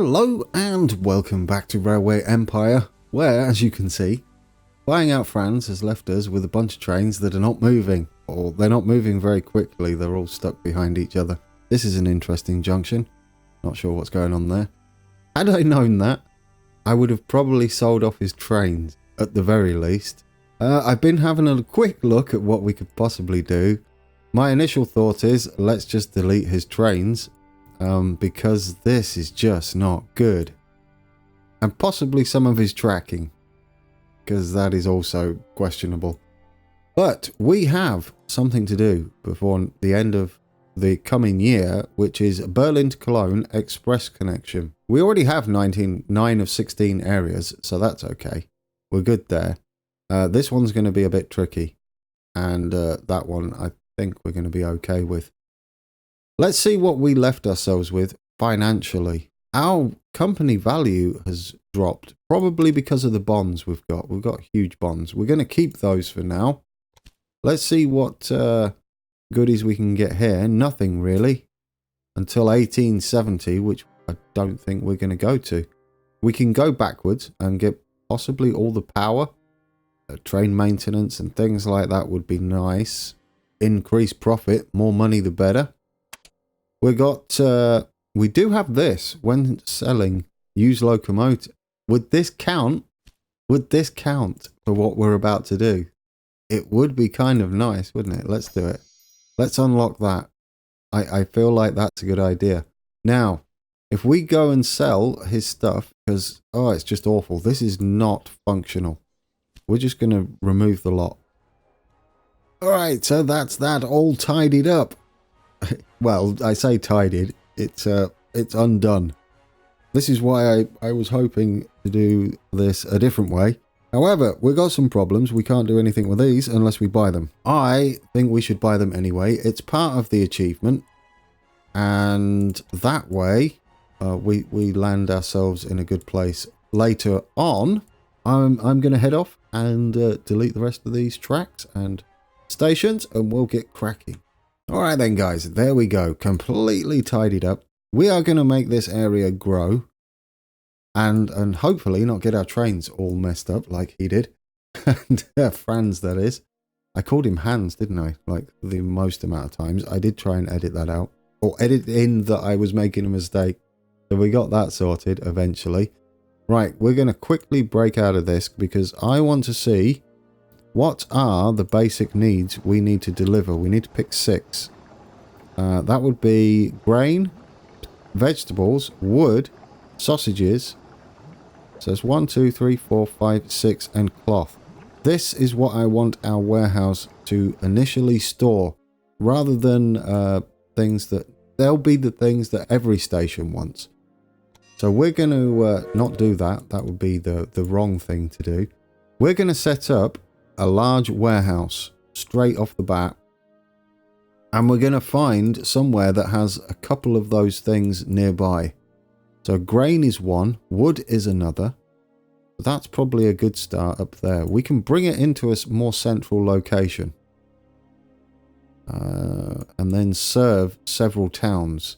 Hello and welcome back to Railway Empire, where, as you can see, flying out Franz has left us with a bunch of trains that are not moving, or they're not moving very quickly, they're all stuck behind each other. This is an interesting junction, not sure what's going on there. Had I known that, I would have probably sold off his trains, at the very least. I've been having a quick look at what we could possibly do. My initial thought is, let's just delete his trains. Because this is just not good. And possibly some of his tracking, because that is also questionable. But we have something to do before the end of the coming year, which is Berlin to Cologne express connection. We already have 9 of 16 areas, so that's okay. We're good there. This one's going to be a bit tricky, and that one I think we're going to be okay with. Let's see what we left ourselves with financially. Our company value has dropped, probably because of the bonds we've got. We've got huge bonds. We're going to keep those for now. Let's see what goodies we can get here. Nothing really. Until 1870, which I don't think we're going to go to. We can go backwards and get possibly all the power. Train maintenance and things like that would be nice. Increase profit. More money the better. We do have this when selling used locomotive. Would this count? Would this count for what we're about to do? It would be kind of nice, wouldn't it? Let's do it. Let's unlock that. I feel like that's a good idea. Now, if we go and sell his stuff, because, oh, it's just awful. This is not functional. We're just going to remove the lot. All right, so that's that all tidied up. Well, I say tidied. It's undone. This is why I was hoping to do this a different way. However, we've got some problems. We can't do anything with these unless we buy them. I think we should buy them anyway. It's part of the achievement. And that way, we land ourselves in a good place. Later on, I'm going to head off and delete the rest of these tracks and stations, and we'll get cracking. Alright then guys, there we go, completely tidied up. We are going to make this area grow and hopefully not get our trains all messed up like he did. And Franz, that is. I called him Hans, didn't I? Like the most amount of times. I did try and edit that out, or edit in that I was making a mistake. So we got that sorted eventually. Right, we're going to quickly break out of this because I want to see what are the basic needs we need to deliver. We need to pick 6. That would be grain, vegetables, wood, sausages. So it's 1, 2, 3, 4, 5, 6, and cloth. This is what I want our warehouse to initially store, rather than things that... They'll be the things that every station wants. So we're going to not do that. That would be the wrong thing to do. We're going to set up a large warehouse straight off the bat, and we're going to find somewhere that has a couple of those things nearby. So grain is one, wood is another. That's probably a good start up there. We can bring it into a more central location, and then serve several towns.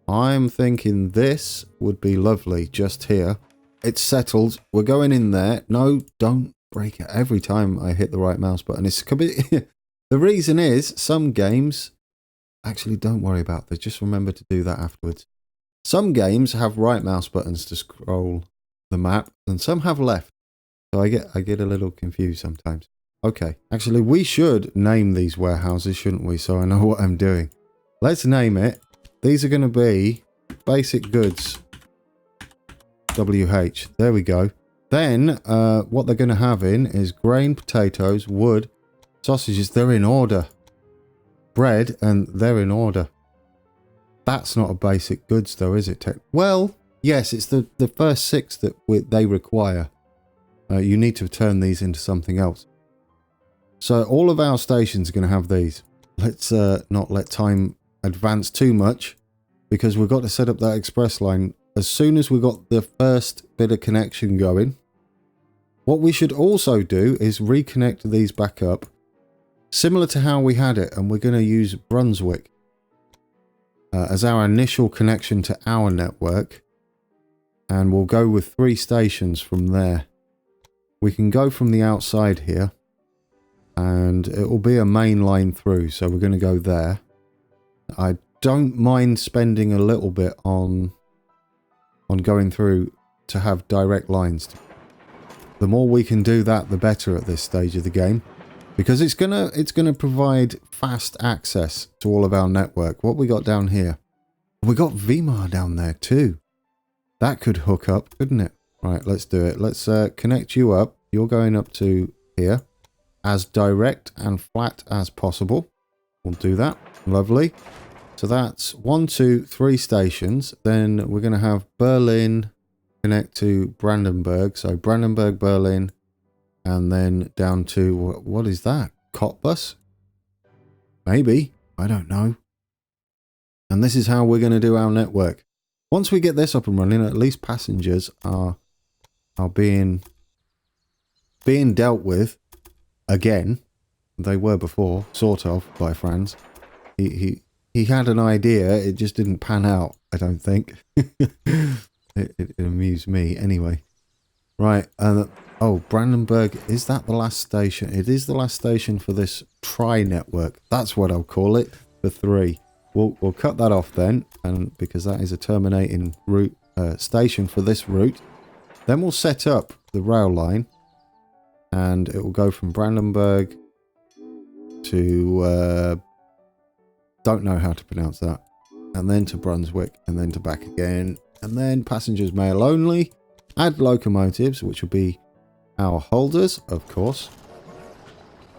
I'm thinking this would be lovely just here. It's settled. We're going in there. No, don't break it every time I hit the right mouse button. It's the reason is some games actually, don't worry about this, just remember to do that afterwards. Some games have right mouse buttons to scroll the map and some have left, so I get a little confused sometimes. Okay, actually we should name these warehouses, shouldn't we, so I know what I'm doing. Let's name it. These are going to be basic goods WH. There we go. Then, what they're going to have in is grain, potatoes, wood, sausages. They're in order. Bread, and they're in order. That's not a basic goods, though, is it? Well, yes, it's the first 6 that they require. You need to turn these into something else. So all of our stations are going to have these. Let's not let time advance too much, because we've got to set up that express line as soon as we got the first bit of connection going. What we should also do is reconnect these back up, similar to how we had it, and we're going to use Brunswick as our initial connection to our network. And we'll go with 3 stations from there. We can go from the outside here. And it will be a main line through. So we're going to go there. I don't mind spending a little bit on going through to have direct lines. The more we can do that, the better at this stage of the game. Because it's gonna provide fast access to all of our network. What we got down here? We got VMAR down there too. That could hook up, couldn't it? Right, let's do it. Let's connect you up. You're going up to here. As direct and flat as possible. We'll do that. Lovely. So that's 1, 2, 3 stations. Then we're going to have Berlin connect to Brandenburg. So Brandenburg, Berlin. And then down to, what is that? Cottbus? Maybe. I don't know. And this is how we're going to do our network. Once we get this up and running, at least passengers are being dealt with again. They were before, sort of, by Franz. He had an idea, it just didn't pan out, I don't think. it amused me anyway. Right, oh, Brandenburg, is that the last station? It is the last station for this tri-network. That's what I'll call it, for 3. We'll cut that off then, and because that is a terminating route station for this route. Then we'll set up the rail line, and it will go from Brandenburg to don't know how to pronounce that, and then to Brunswick, and then to back again, and then passengers mail only. Add locomotives, which will be our holders, of course,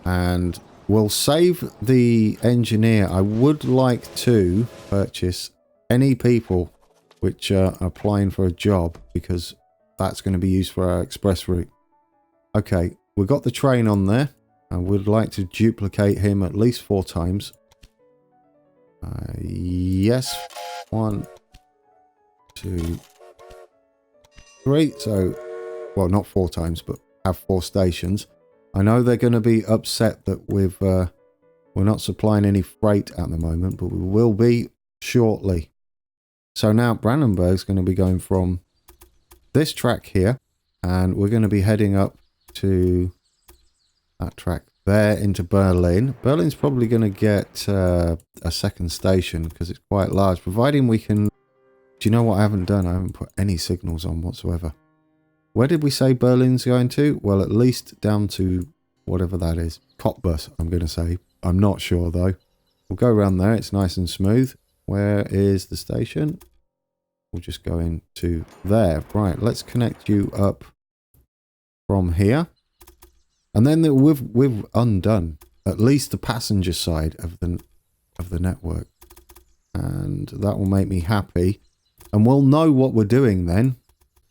and we'll save the engineer. I would like to purchase any people which are applying for a job, because that's going to be used for our express route. Okay, we've got the train on there. I would like to duplicate him at least 4 times. Yes. 1, 2, 3. So, well, not 4 times, but have 4 stations. I know they're going to be upset that we're not supplying any freight at the moment, but we will be shortly. So now Brandenburg's going to be going from this track here, and we're going to be heading up to that track there into Berlin. Berlin's probably going to get a second station because it's quite large, providing we can... Do you know what I haven't done? I haven't put any signals on whatsoever. Where did we say Berlin's going to? Well, at least down to whatever that is. Cottbus, I'm going to say. I'm not sure, though. We'll go around there. It's nice and smooth. Where is the station? We'll just go into there. Right, let's connect you up from here. And then we've undone at least the passenger side of the network. And that will make me happy. And we'll know what we're doing then.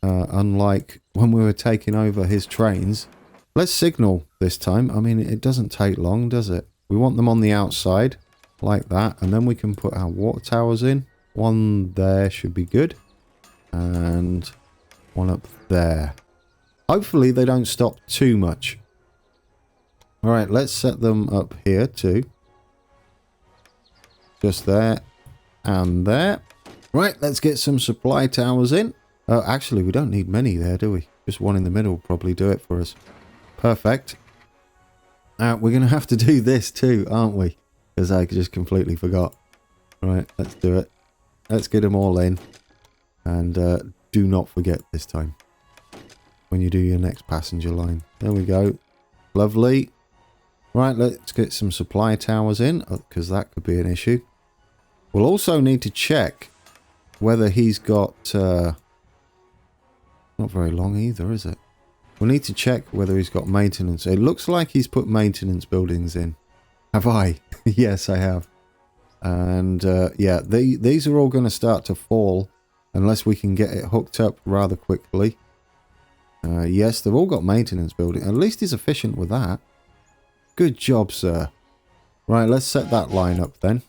Unlike when we were taking over his trains. Let's signal this time. I mean, it doesn't take long, does it? We want them on the outside, like that. And then we can put our water towers in. 1 there should be good. And 1 up there. Hopefully they don't stop too much. Alright, let's set them up here too. Just there. And there. Right, let's get some supply towers in. Actually, we don't need many there, do we? Just 1 in the middle will probably do it for us. Perfect. We're going to have to do this too, aren't we? Because I just completely forgot. Right, let's do it. Let's get them all in. And do not forget this time. When you do your next passenger line. There we go. Lovely. Right, let's get some supply towers in. Because that could be an issue. We'll also need to check whether he's got... not very long either, is it? We'll need to check whether he's got maintenance. It looks like he's put maintenance buildings in. Have I? Yes, I have. And yeah, these are all going to start to fall unless we can get it hooked up rather quickly. Yes, they've all got maintenance building. At least he's efficient with that. Good job, sir. Right, let's set that line up then.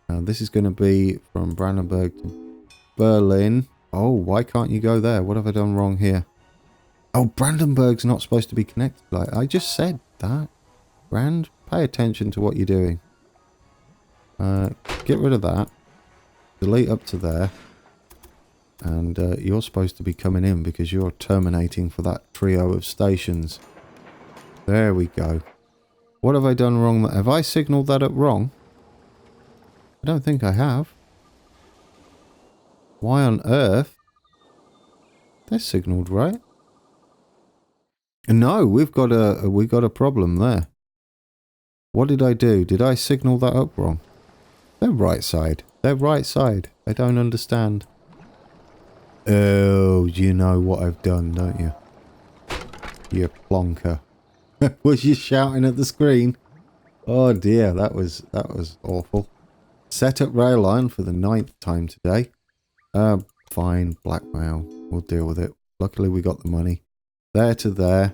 This is going to be from Brandenburg to Berlin. Oh, why can't you go there? What have I done wrong here? Oh, Brandenburg's not supposed to be connected. Like I just said that. Brand, pay attention to what you're doing. Get rid of that. Delete up to there. And you're supposed to be coming in because you're terminating for that trio of stations. There we go. What have I done wrong? Have I signalled that up wrong? I don't think I have. Why on earth? They're signalled right. No, we've got a problem there. What did I do? Did I signal that up wrong? They're right side. They're right side. I don't understand. Oh, you know what I've done, don't you? You plonker. Was you shouting at the screen? Oh dear, that was awful. Set up rail line for the 9th time today. Fine, blackmail. We'll deal with it. Luckily we got the money. There to there.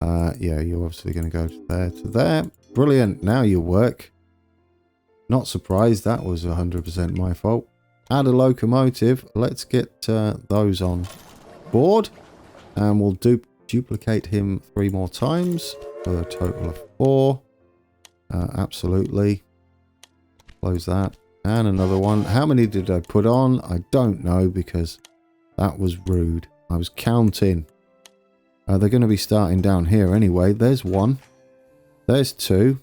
Yeah, you're obviously going to go to there. Brilliant. Now you work. Not surprised. That was 100% my fault. Add a locomotive. Let's get those on board. And we'll duplicate him 3 more times for a total of 4. Absolutely. Close that. And another one. How many did I put on? I don't know because that was rude. I was counting. They're going to be starting down here anyway. There's 1. There's 2.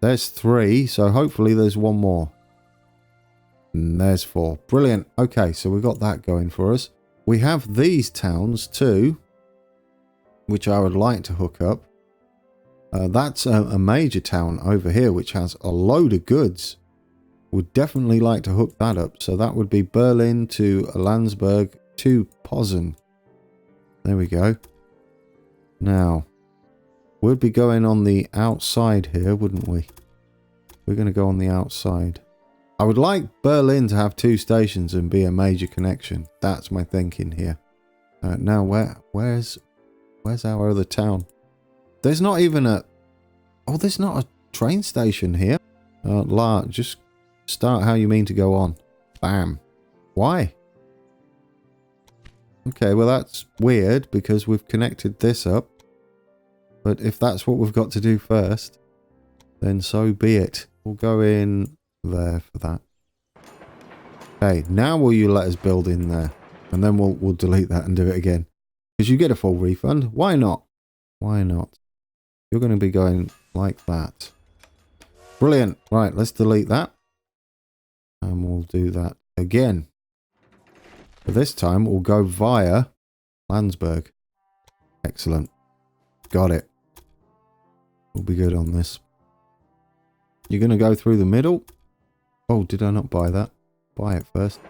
There's 3. So hopefully there's 1 more. And there's 4. Brilliant. Okay, so we got that going for us. We have these towns too, which I would like to hook up. That's a major town over here, which has a load of goods. Would definitely like to hook that up. So that would be Berlin to Landsberg to Posen. There we go. Now, we'd be going on the outside here, wouldn't we? We're going to go on the outside. I would like Berlin to have 2 stations and be a major connection. That's my thinking here. Now, where's our other town? There's not even a... Oh, there's not a train station here. Just start how you mean to go on. Bam. Why? Okay, well that's weird because we've connected this up. But if that's what we've got to do first, then so be it. We'll go in there for that. Okay, now will you let us build in there? And then we'll delete that and do it again. Because you get a full refund. Why not? Why not? You're going to be going like that. Brilliant. Right, let's delete that. And we'll do that again. But this time we'll go via Landsberg. Excellent. Got it. We'll be good on this. You're going to go through the middle. Oh, did I not buy that? Buy it first.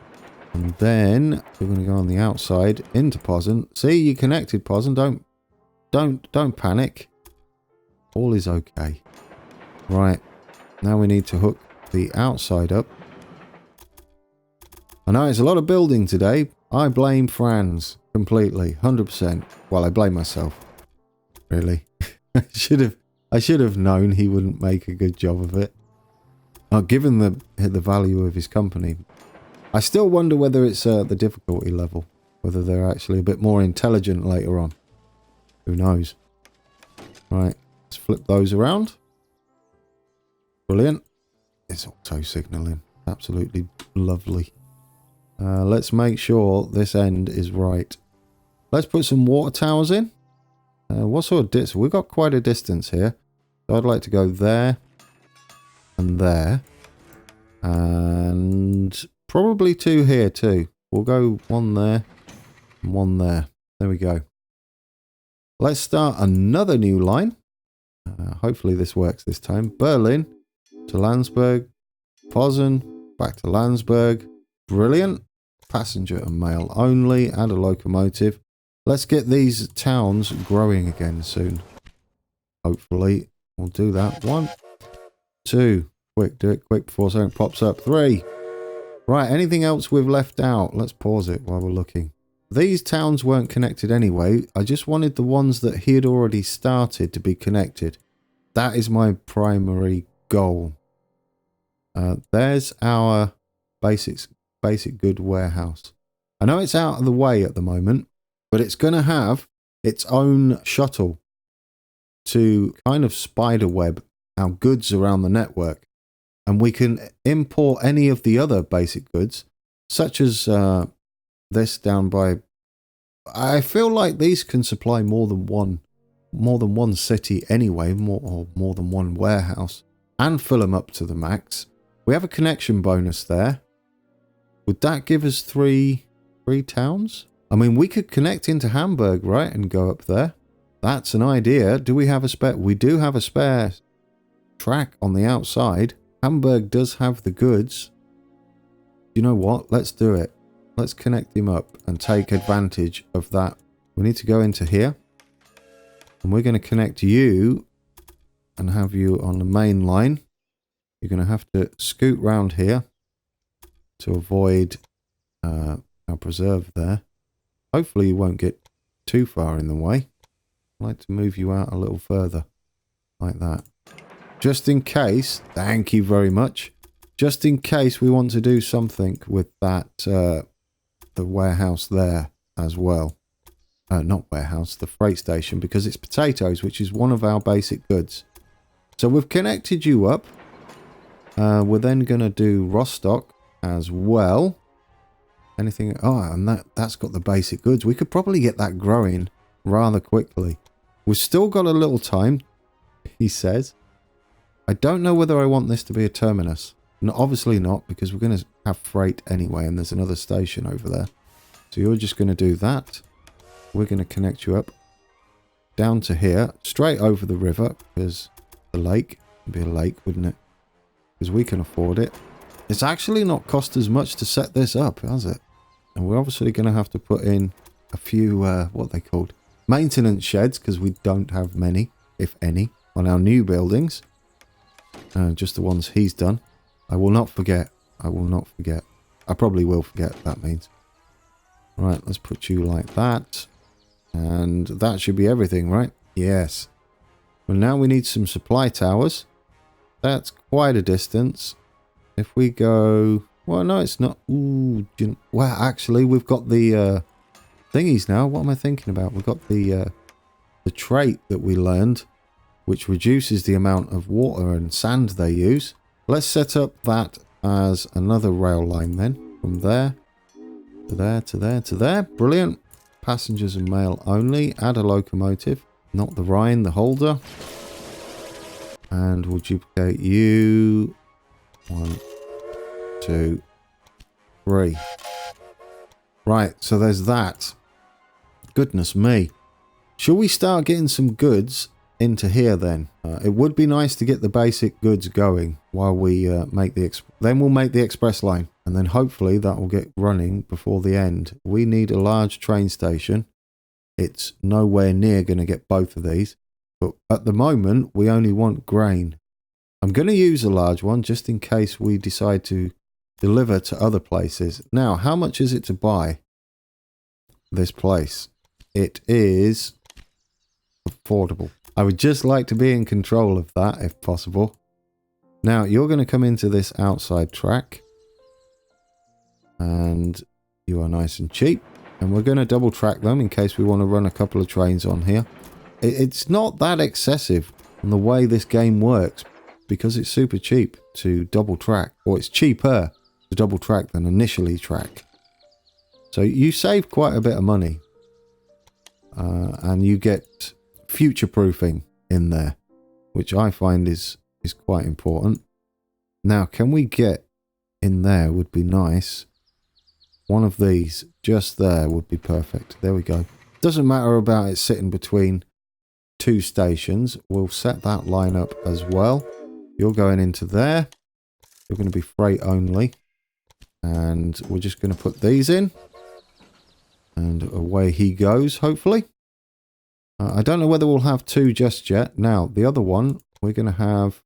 And then we're going to go on the outside into Posen. See, you connected, Posen. Don't panic. All is okay. Right. Now we need to hook the outside up. I know it's a lot of building today. I blame Franz completely, 100%. Well, I blame myself. Really. I should have known he wouldn't make a good job of it. Given the value of his company. I still wonder whether it's the difficulty level. Whether they're actually a bit more intelligent later on. Who knows? Right. Let's flip those around. Brilliant. It's auto signaling. Absolutely lovely. Let's make sure this end is right. Let's put some water towers in. What sort of distance? We've got quite a distance here. So I'd like to go there. And there. And probably 2 here too. We'll go 1 there. And 1 there. There we go. Let's start another new line. Hopefully this works this time. Berlin to Landsberg. Posen. Back to Landsberg. Brilliant. Passenger and mail only. Add a locomotive. Let's get these towns growing again soon. Hopefully. We'll do that. 1, 2. Quick. Do it quick before something pops up. 3. Right. Anything else we've left out? Let's pause it while we're looking. These towns weren't connected anyway. I just wanted the ones that he had already started to be connected. That is my primary goal. There's our basic good warehouse. I know it's out of the way at the moment, but it's going to have its own shuttle to kind of spiderweb our goods around the network. And we can import any of the other basic goods such as this down by... I feel like these can supply more than one city anyway, more than one warehouse, and fill them up to the max. We have a connection bonus there. Would that give us three towns? I mean, we could connect into Hamburg, right, and go up there. That's an idea. Do we have a spare? We do have a spare track on the outside. Hamburg does have the goods. You know what? Let's do it. Let's connect him up and take advantage of that. We need to go into here. And we're going to connect you and have you on the main line. You're going to have to scoot round here to avoid our preserve there. Hopefully you won't get too far in the way. I'd like to move you out a little further. Like that. Just in case, thank you very much. Just in case we want to do something with that, the warehouse there as well. Not warehouse, the freight station, because it's potatoes, which is one of our basic goods. So we've connected you up. We're then going to do Rostock as well. Anything? Oh, and that's got the basic goods. We could probably get that growing rather quickly. We've still got a little time, he says. I don't know whether I want this to be a terminus. No, obviously not, because we're going to have freight anyway, and there's another station over there. So you're just going to do that. We're going to connect you up down to here, straight over the river, because the lake would be a lake, wouldn't it? Because we can afford it. It's actually not cost as much to set this up, has it? And we're obviously going to have to put in a few, what are they called? Maintenance sheds, because we don't have many, if any, on our new buildings. Just the ones he's done. I will not forget. I will not forget. I probably will forget, that means. Right, let's put you like that. And that should be everything, right? Yes. Well, now we need some supply towers. That's quite a distance. If we go... Well, no, it's not... Ooh, well, actually, we've got the thingies now. What am I thinking about? We've got the trait that we learned, which reduces the amount of water and sand they use. Let's set up that as another rail line then. From there to there to there to there. Brilliant. Passengers and mail only. Add a locomotive. Not the Rhine, the holder. And we'll duplicate you. 1, 2, 3. Right, so there's that. Goodness me. Shall we start getting some goods into here then? It would be nice to get the basic goods going while we make the... Then we'll make the express line. And then hopefully that will get running before the end. We need a large train station. It's nowhere near going to get both of these. But at the moment, we only want grain. I'm going to use a large one just in case we decide to deliver to other places. Now, how much is it to buy this place? It is affordable. I would just like to be in control of that if possible. Now, you're going to come into this outside track. And you are nice and cheap. And we're going to double track them in case we want to run a couple of trains on here. It's not that excessive on the way this game works, because it's super cheap to double track, or it's cheaper to double track than initially track. So you save quite a bit of money, and you get future proofing in there, which I find is quite important. Now, can we get in there? Would be nice. One of these just there would be perfect. There we go. Doesn't matter about it sitting between two stations. We'll set that line up as well. You're going into there. You're going to be freight only. And we're just going to put these in. And away he goes, hopefully. I don't know whether we'll have two just yet. Now, the other one, we're going to have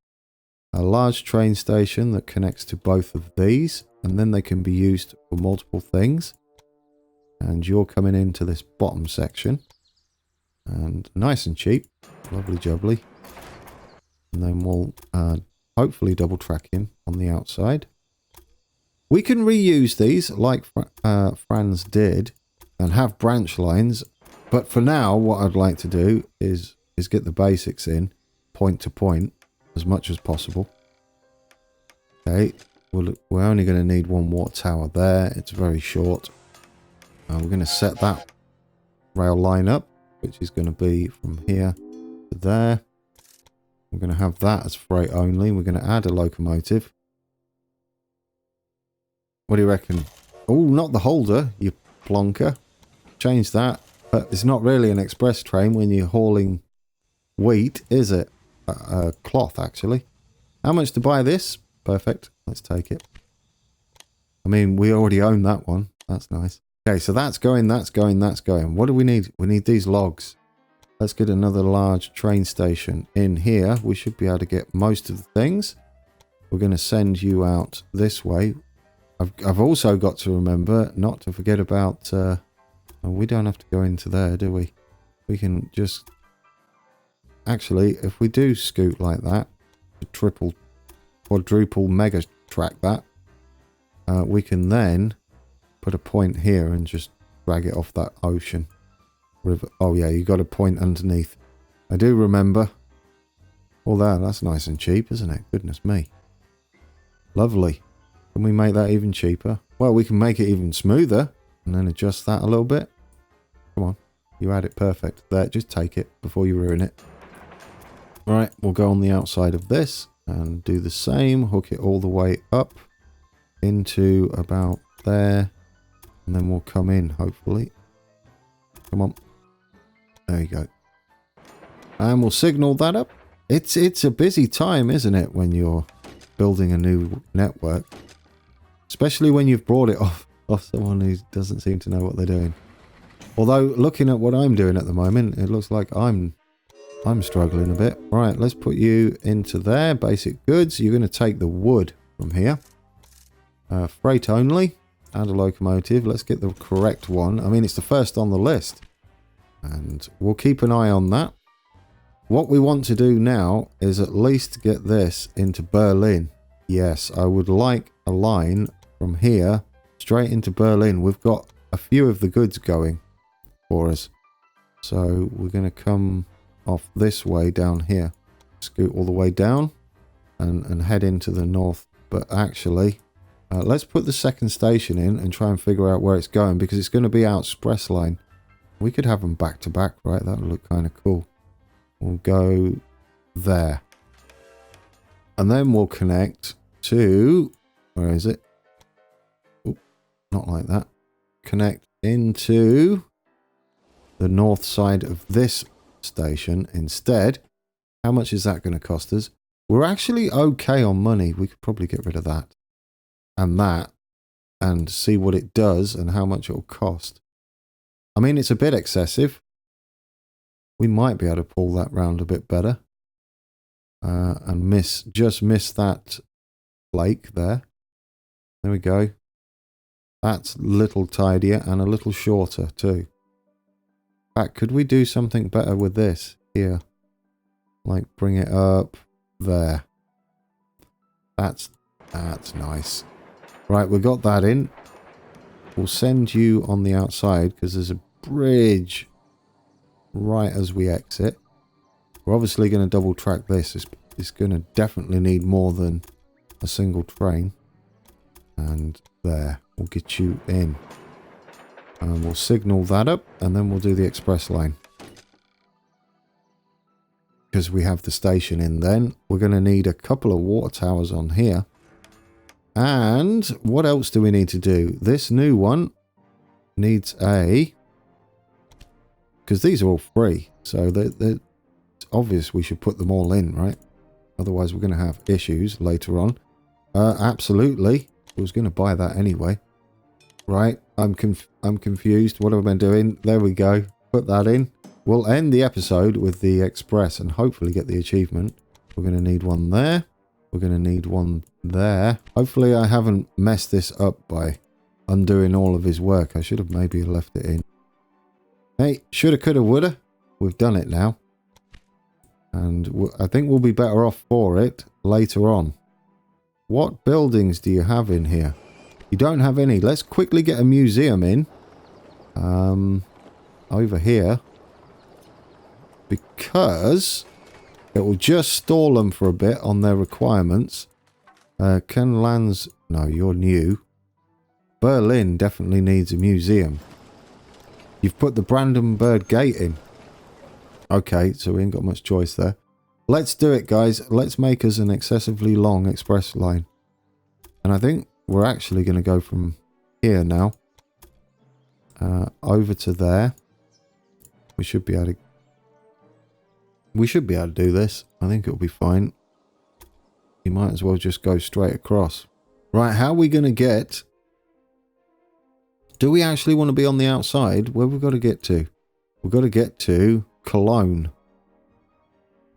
a large train station that connects to both of these. And then they can be used for multiple things. And you're coming into this bottom section. And nice and cheap. Lovely jubbly. And then we'll hopefully double track him on the outside. We can reuse these like Franz did and have branch lines. But for now, what I'd like to do is get the basics in point to point as much as possible. Okay. we're only going to need one water tower there. It's very short. We're going to set that rail line up, which is going to be from here to there. We're going to have that as freight only. We're going to add a locomotive. What do you reckon? Oh, not the holder, you plonker. Change that. But it's not really an express train when you're hauling wheat, is it? Cloth, actually. How much to buy this? Perfect. Let's take it. I mean, we already own that one. That's nice. Okay, so that's going, that's going, that's going. What do we need? We need these logs. Let's get another large train station in here. We should be able to get most of the things. We're going to send you out this way. I've also got to remember not to forget about... we don't have to go into there, do we? We can just... Actually, if we do scoot like that, triple, quadruple, mega track that, we can then put a point here and just drag it off that ocean river. Oh yeah, you got a point underneath. I do remember. Well, that's nice and cheap, isn't it? Goodness me. Lovely. Can we make that even cheaper? Well, we can make it even smoother and then adjust that a little bit. Come on, you had it perfect. There, just take it before you ruin it. Right, we'll go on the outside of this and do the same. Hook it all the way up into about there. And then we'll come in, hopefully. Come on. There you go. And we'll signal that up. It's a busy time, isn't it, when you're building a new network? Especially when you've brought it off someone who doesn't seem to know what they're doing. Although, looking at what I'm doing at the moment, it looks like I'm struggling a bit. Right, let's put you into there. Basic goods. You're going to take the wood from here. Freight only. Add a locomotive. Let's get the correct one. I mean, it's the first on the list. And we'll keep an eye on that. What we want to do now is at least get this into Berlin. Yes, I would like a line from here straight into Berlin. We've got a few of the goods going for us. So we're going to come off this way down here. Scoot all the way down and head into the north. But actually, let's put the second station in and try and figure out where it's going, because it's going to be our express line. We could have them back to back, right? That would look kind of cool. We'll go there. And then we'll connect to... Where is it? Oop, not like that. Connect into the north side of this station instead. How much is that going to cost us? We're actually okay on money. We could probably get rid of that. And that. And see what it does and how much it will cost. I mean, it's a bit excessive. We might be able to pull that round a bit better. And just miss that flake there. There we go. That's a little tidier and a little shorter too. In fact, could we do something better with this here? Like bring it up there. That's nice. Right, we got that in. We'll send you on the outside because there's a bridge right as we exit. We're obviously going to double track this. It's going to definitely need more than a single train. And there, we'll get you in. And we'll signal that up and then we'll do the express line. Because we have the station in then. We're going to need a couple of water towers on here. And what else do we need to do? This new one needs a... Because these are all free. So it's obvious we should put them all in, right? Otherwise we're going to have issues later on. Absolutely. I was going to buy that anyway. Right. I'm confused. What have I been doing? There we go. Put that in. We'll end the episode with the express and hopefully get the achievement. We're going to need one there. We're going to need one there. Hopefully I haven't messed this up by undoing all of his work. I should have maybe left it in. Hey, shoulda, coulda, woulda. We've done it now. And I think we'll be better off for it later on. What buildings do you have in here? You don't have any. Let's quickly get a museum in. Over here. Because it will just stall them for a bit on their requirements. Ken Lands... No, you're new. Berlin definitely needs a museum. You've put the Brandenburg Gate in. Okay, so we ain't got much choice there. Let's do it, guys. Let's make us an excessively long express line. And I think we're actually going to go from here now. Over to there. We should be able to do this. I think it'll be fine. You might as well just go straight across. Right, how are we going to get... Do we actually want to be on the outside? Where we've got to get to? We've got to get to Cologne.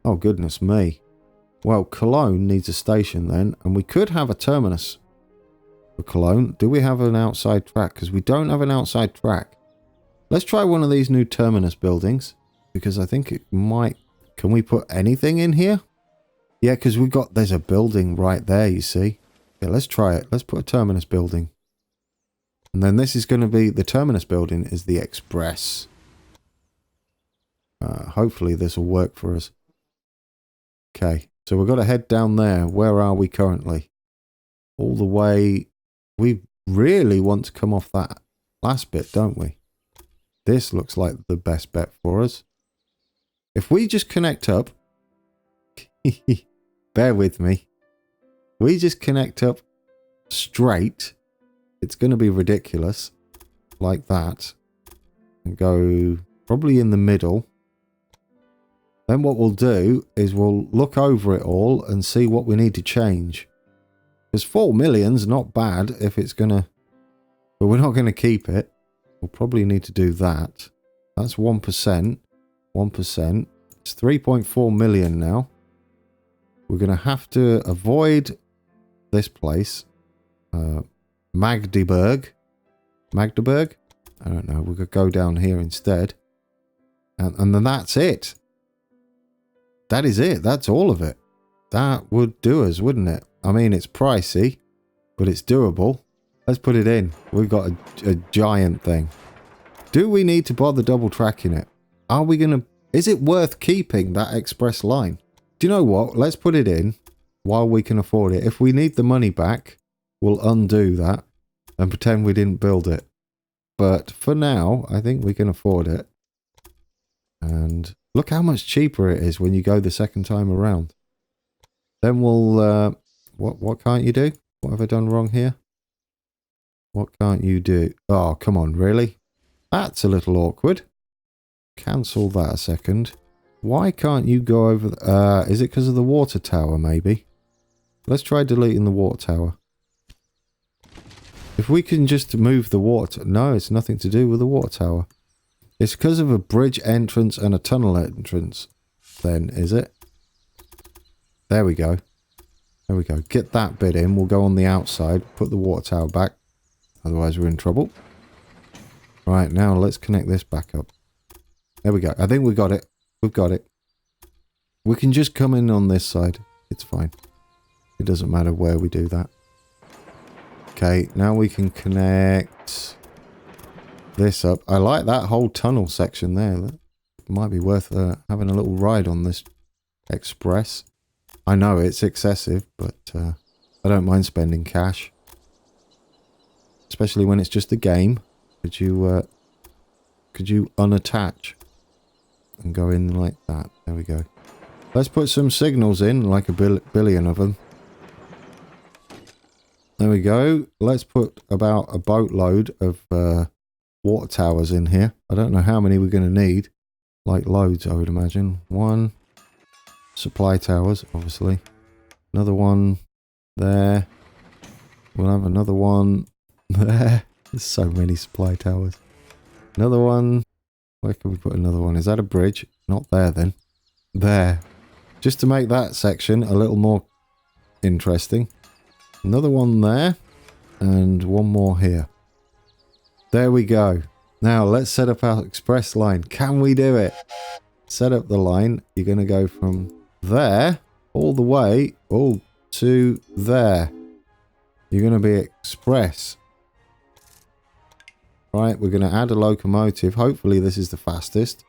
Oh, goodness me. Well, Cologne needs a station then. And we could have a terminus for Cologne. Do we have an outside track? Because we don't have an outside track. Let's try one of these new terminus buildings. Because I think it might... Can we put anything in here? Yeah, because there's a building right there, you see. Yeah, let's try it. Let's put a terminus building. And then this is going to be... The terminus building is the express. Hopefully this will work for us. Okay, so we've got to head down there. Where are we currently? All the way... We really want to come off that last bit, don't we? This looks like the best bet for us. If we just connect up... Bear with me. We just connect up straight. It's going to be ridiculous. Like that. And go probably in the middle. Then what we'll do is we'll look over it all and see what we need to change. Because 4 million's not bad if it's going to... But we're not going to keep it. We'll probably need to do that. That's 1%. 1%. It's 3.4 million now. We're going to have to avoid this place. Magdeburg. Magdeburg? I don't know. We're going to go down here instead. And then that's it. That is it. That's all of it. That would do us, wouldn't it? I mean, it's pricey, but it's doable. Let's put it in. We've got a giant thing. Do we need to bother double tracking it? Are we going to... Is it worth keeping that express line? Do you know what? Let's put it in while we can afford it. If we need the money back, we'll undo that and pretend we didn't build it. But for now, I think we can afford it. And look how much cheaper it is when you go the second time around. Then we'll... What can't you do? What have I done wrong here? What can't you do? Oh, come on, really? That's a little awkward. Cancel that a second. Why can't you go over... is it because of the water tower, maybe? Let's try deleting the water tower. If we can just move the water... No, it's nothing to do with the water tower. It's because of a bridge entrance and a tunnel entrance. Then, is it? There we go. There we go. Get that bit in. We'll go on the outside. Put the water tower back. Otherwise, we're in trouble. Right, now let's connect this back up. There we go. I think we got it. We've got it. We can just come in on this side. It's fine. It doesn't matter where we do that. Okay, now we can connect this up. I like that whole tunnel section there. That might be worth having a little ride on this express. I know it's excessive, but I don't mind spending cash. Especially when it's just a game. Could you unattach and go in like that? There we go. Let's put some signals in, like a billion of them. There we go. Let's put about a boatload of water towers in here. I don't know how many we're going to need. Like loads, I would imagine. One. Supply towers, obviously. Another one there. We'll have another one there. There's so many supply towers. Another one. Where can we put another one? Is that a bridge? Not there then. There. Just to make that section a little more interesting. Another one there. And one more here. There we go. Now let's set up our express line. Can we do it? Set up the line. You're going to go from there all the way to there. You're going to be express. Right, we're going to add a locomotive. Hopefully this is the fastest.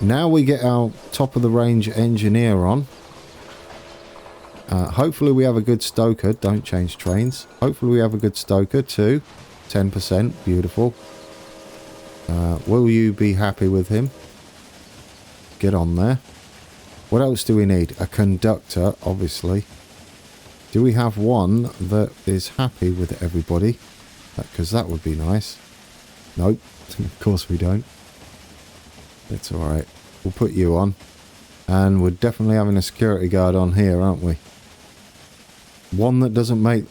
Now we get our top of the range engineer on. Hopefully we have a good stoker. Don't change trains. Hopefully we have a good stoker too. 10%. Beautiful. Will you be happy with him? Get on there. What else do we need? A conductor, obviously. Do we have one that is happy with everybody? Because that would be nice. Nope. Of course we don't. It's alright. We'll put you on. And we're definitely having a security guard on here, aren't we? One that doesn't make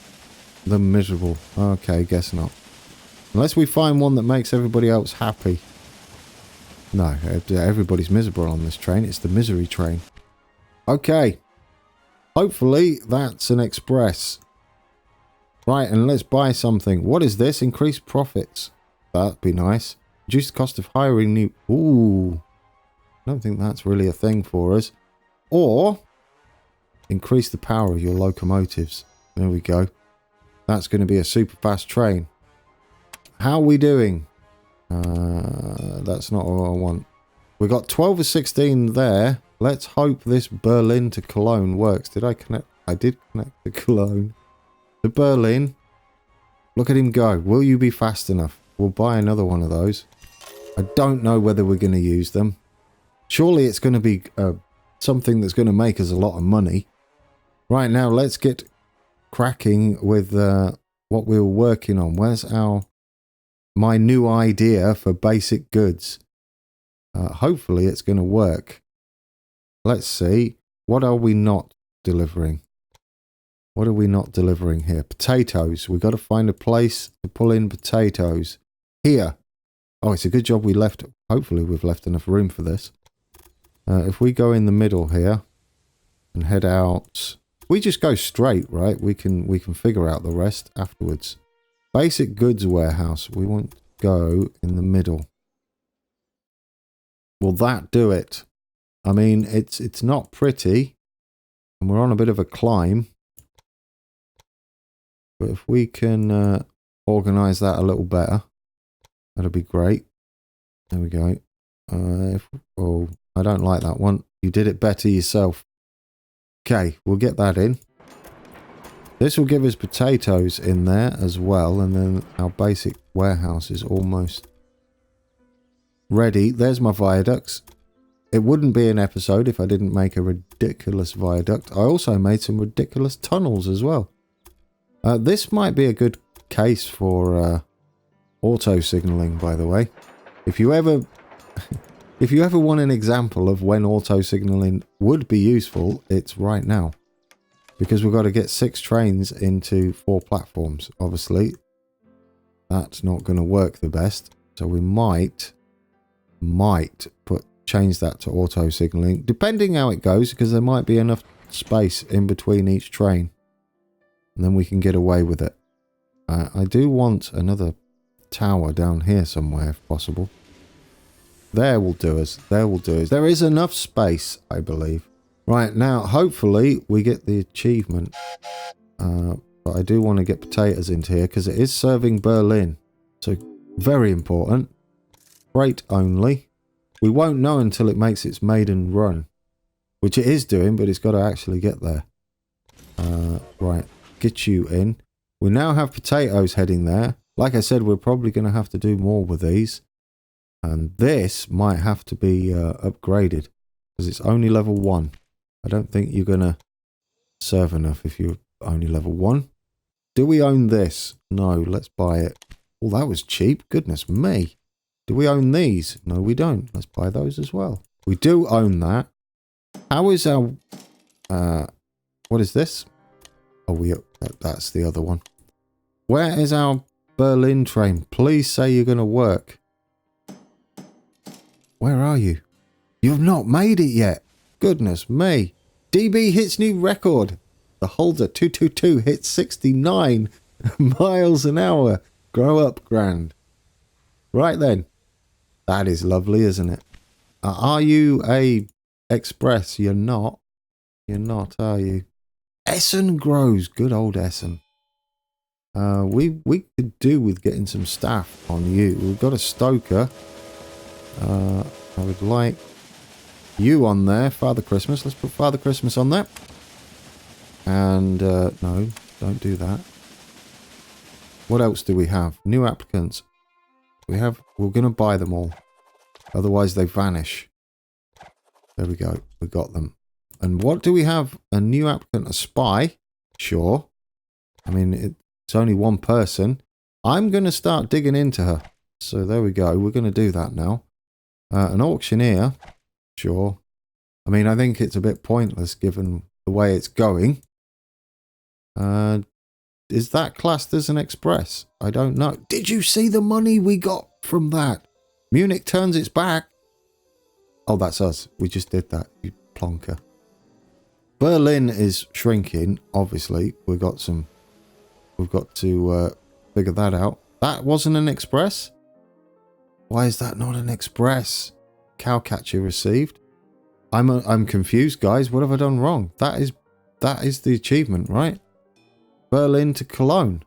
them miserable. Okay, guess not. Unless we find one that makes everybody else happy. No, everybody's miserable on this train. It's the misery train. Okay. Hopefully that's an express. Right, and let's buy something. What is this? Increased profits. That'd be nice. Reduce the cost of hiring new... Ooh. I don't think that's really a thing for us. Or increase the power of your locomotives. There we go. That's going to be a super fast train. How are we doing? That's not what I want. We got 12 or 16 there. Let's hope this Berlin to Cologne works. Did I connect? I did connect to Cologne. To Berlin. Look at him go. Will you be fast enough? We'll buy another one of those. I don't know whether we're going to use them. Surely it's going to be something that's going to make us a lot of money. Right now, let's get cracking with what we were working on. Where's my new idea for basic goods? Hopefully it's going to work. Let's see. What are we not delivering? What are we not delivering here? Potatoes. We've got to find a place to pull in potatoes. Here. Oh, it's a good job we left. Hopefully we've left enough room for this. If we go in the middle here and head out, we just go straight, right? We can figure out the rest afterwards. Basic goods warehouse. We want to go in the middle. Will that do it? I mean, it's not pretty, and we're on a bit of a climb. But if we can organize that a little better, that'll be great. There we go. Oh, I don't like that one. You did it better yourself. Okay, we'll get that in. This will give us potatoes in there as well, and then our basic warehouse is almost ready. There's my viaducts. It wouldn't be an episode if I didn't make a ridiculous viaduct. I also made some ridiculous tunnels as well. This might be a good case for auto signaling, by the way. If you ever want an example of when auto signaling would be useful, it's right now. Because we've got to get 6 trains into 4 platforms. Obviously, that's not going to work the best. So we might change that to auto signaling, depending how it goes, because there might be enough space in between each train. And then we can get away with it. I do want another tower down here somewhere, if possible. There will do us. There will do us. There is enough space, I believe. Right, now, hopefully, we get the achievement. But I do want to get potatoes into here, because it is serving Berlin. So, very important. Freight only. We won't know until it makes its maiden run. Which it is doing, but it's got to actually get there. Right, get you in. We now have potatoes heading there. Like I said, we're probably going to have to do more with these. And this might have to be upgraded. Because it's only level 1. I don't think you're going to serve enough if you're only level 1. Do we own this? No, let's buy it. Oh, that was cheap. Goodness me. Do we own these? No, we don't. Let's buy those as well. We do own that. How is our... what is this? Oh, that's the other one. Where is our Berlin train? Please say you're going to work. Where are you? You've not made it yet. Goodness me. DB hits new record. The Holder 222 hits 69 miles an hour. Grow up, Grand. Right then. That is lovely, isn't it? Are you a express? You're not. You're not, are you? Essen grows. Good old Essen. We could do with getting some staff on you. We've got a stoker. I would like you on there. Father Christmas. Let's put Father Christmas on that. And, no, don't do that. What else do we have? New applicants. We're going to buy them all. Otherwise they vanish. There we go. We got them. And what do we have? A new applicant, a spy? Sure. I mean, it's only one person. I'm going to start digging into her. So there we go. We're going to do that now. An auctioneer? Sure. I mean, I think it's a bit pointless given the way it's going. Is that classed as an express? I don't know. Did you see the money we got from that? Munich turns its back. Oh, that's us. We just did that, you plonker. Berlin is shrinking, obviously. We've got to figure that out. That wasn't an express? Why is that not an express? Cowcatcher received. I'm confused, guys. What have I done wrong? That is the achievement, right? Berlin to Cologne.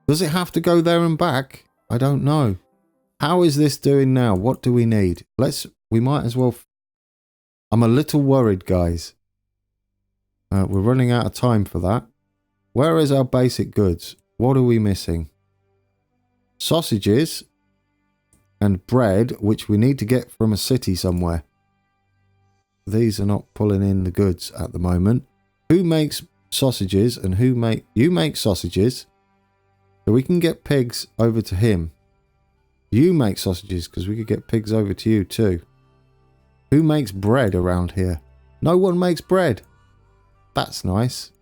Does it have to go there and back? I don't know. How is this doing now? What do we need? We might as well... I'm a little worried, guys. We're running out of time for that. Where is our basic goods? What are we missing? Sausages and bread, which we need to get from a city somewhere. These are not pulling in the goods at the moment. Who makes sausages and you make sausages, so we can get pigs over to him. You make sausages because we could get pigs over to you too. Who makes bread around here? No one makes bread. That's nice.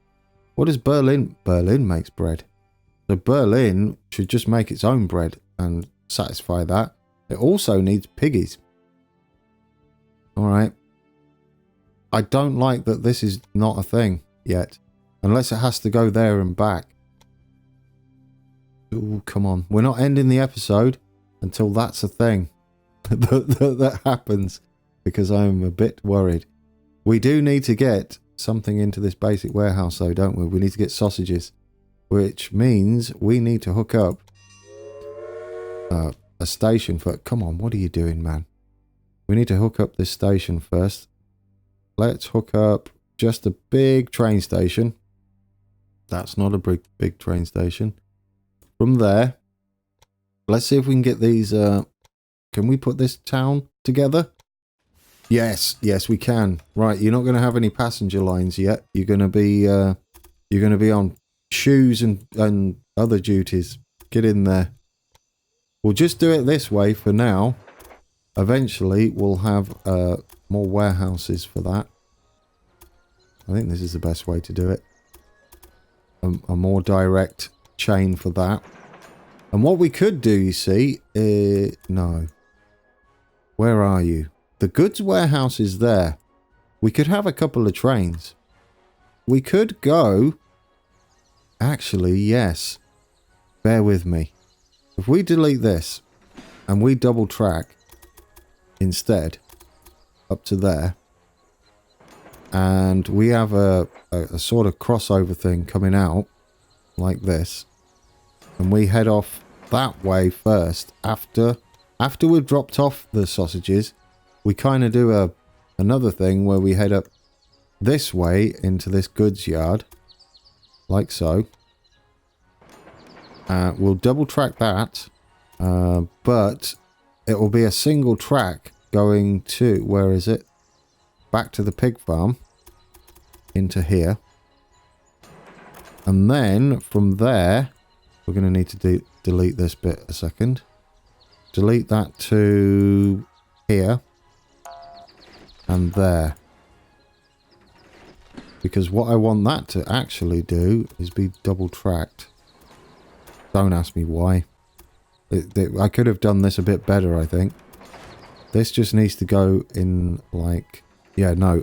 What does Berlin makes bread, so Berlin should just make its own bread and satisfy that. It also needs piggies. All right, I don't like that this is not a thing yet. Unless it has to go there and back. Ooh, come on. We're not ending the episode until that's a thing that happens. Because I'm a bit worried. We do need to get something into this basic warehouse though, don't we? We need to get sausages. Which means we need to hook up a station for... Come on, what are you doing, man? We need to hook up this station first. Let's hook up just a big train station. That's not a big train station. From there, let's see if we can get these... can we put this town together? Yes, we can. Right, you're not going to have any passenger lines yet. You're going to be on shoes and other duties. Get in there. We'll just do it this way for now. Eventually, we'll have more warehouses for that. I think this is the best way to do it. A more direct chain for that. And what we could do, you see, no. Where are you? The goods warehouse is there. We could have a couple of trains. We could go... Actually, yes. Bear with me. If we delete this and we double track instead up to there, and we have a sort of crossover thing coming out like this, and we head off that way first. After we've dropped off the sausages, we kind of do another thing where we head up this way into this goods yard, like so. We'll double track that, but it will be a single track going to, where is it? Back to the pig farm, into here. And then from there, we're going to need to delete this bit a second. Delete that to here and there. Because what I want that to actually do is be double tracked. Don't ask me why. I could have done this a bit better, I think. This just needs to go in like... Yeah, no,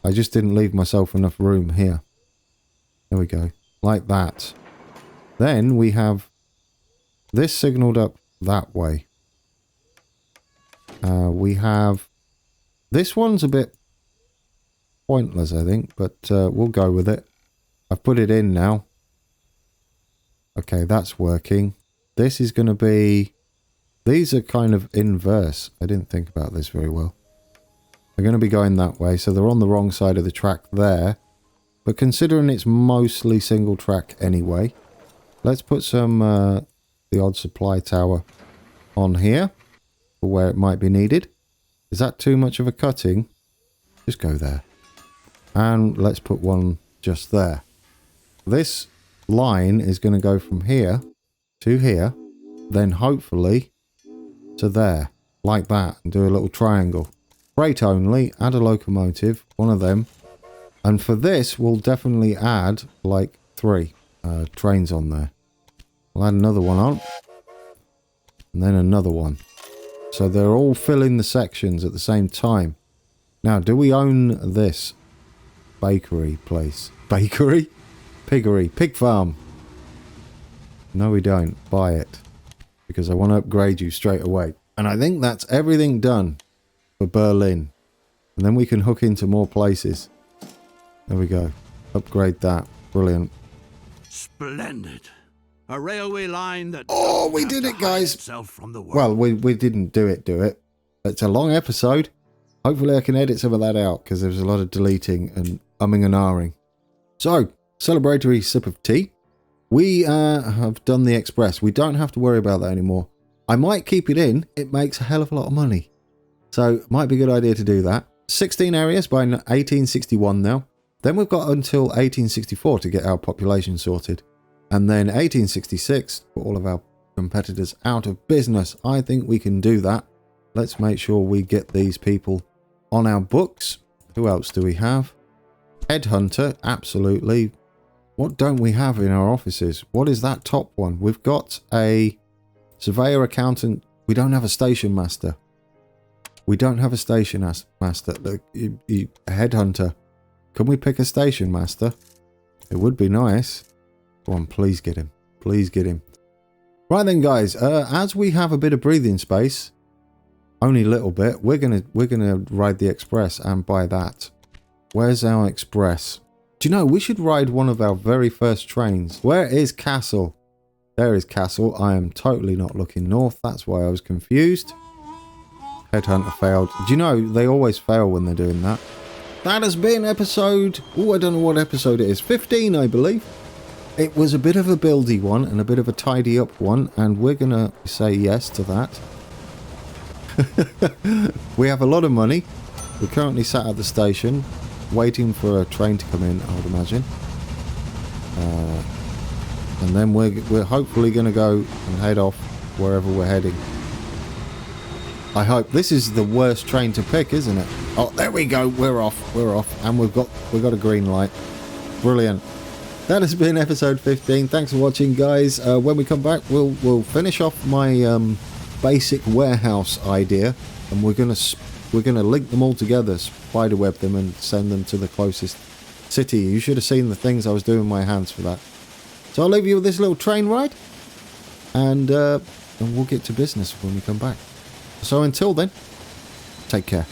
I just didn't leave myself enough room here. There we go. Like that. Then we have this signaled up that way. We have... This one's a bit pointless, I think, but we'll go with it. I've put it in now. Okay, that's working. This is going to be... These are kind of inverse. I didn't think about this very well. They're going to be going that way, so they're on the wrong side of the track there. But considering it's mostly single track anyway, let's put some the odd supply tower on here for where it might be needed. Is that too much of a cutting? Just go there. And let's put one just there. This line is going to go from here to here, then hopefully to there, like that, and do a little triangle. Freight only, add a locomotive, one of them. And for this, we'll definitely add like 3 trains on there. We'll add another one on. And then another one. So they're all filling the sections at the same time. Now, do we own this bakery place? Bakery? Piggery. Pig farm. No, we don't. Buy it. Because I want to upgrade you straight away. And I think that's everything done for Berlin. And then we can hook into more places. There we go. Upgrade that. Brilliant. Splendid. A railway line that... Oh, we did it, guys. From the world. Well, we didn't do it. It's a long episode. Hopefully I can edit some of that out because there was a lot of deleting and umming and ahhing. So, celebratory sip of tea. We have done the express. We don't have to worry about that anymore. I might keep it in. It makes a hell of a lot of money. So, might be a good idea to do that. 16 areas by 1861 now. Then we've got until 1864 to get our population sorted. And then 1866 for all of our competitors out of business. I think we can do that. Let's make sure we get these people on our books. Who else do we have? Headhunter, absolutely. What don't we have in our offices? What is that top one? We've got a surveyor, accountant. We don't have a station master. We don't have a station master. Look, a headhunter. Can we pick a station master? It would be nice. Go on, please get him. Please get him. Right then, guys. As we have a bit of breathing space, only a little bit, we're gonna ride the express and buy that. Where's our express? Do you know, we should ride one of our very first trains. Where is Castle? There is Castle. I am totally not looking north. That's why I was confused. Headhunter failed. Do you know, they always fail when they're doing that. That has been episode... Oh, I don't know what episode it is. 15, I believe. It was a bit of a buildy one and a bit of a tidy up one. And we're going to say yes to that. We have a lot of money. We're currently sat at the station waiting for a train to come in, I would imagine. And then we're hopefully going to go and head off wherever we're heading. I hope. This is the worst train to pick, isn't it? Oh, there we go. We're off. We're off. And we've got a green light. Brilliant. That has been episode 15. Thanks for watching, guys. When we come back, we'll finish off my basic warehouse idea, and we're gonna link them all together, spiderweb them, and send them to the closest city. You should have seen the things I was doing with my hands for that. So I'll leave you with this little train ride, and we'll get to business when we come back. So until then, take care.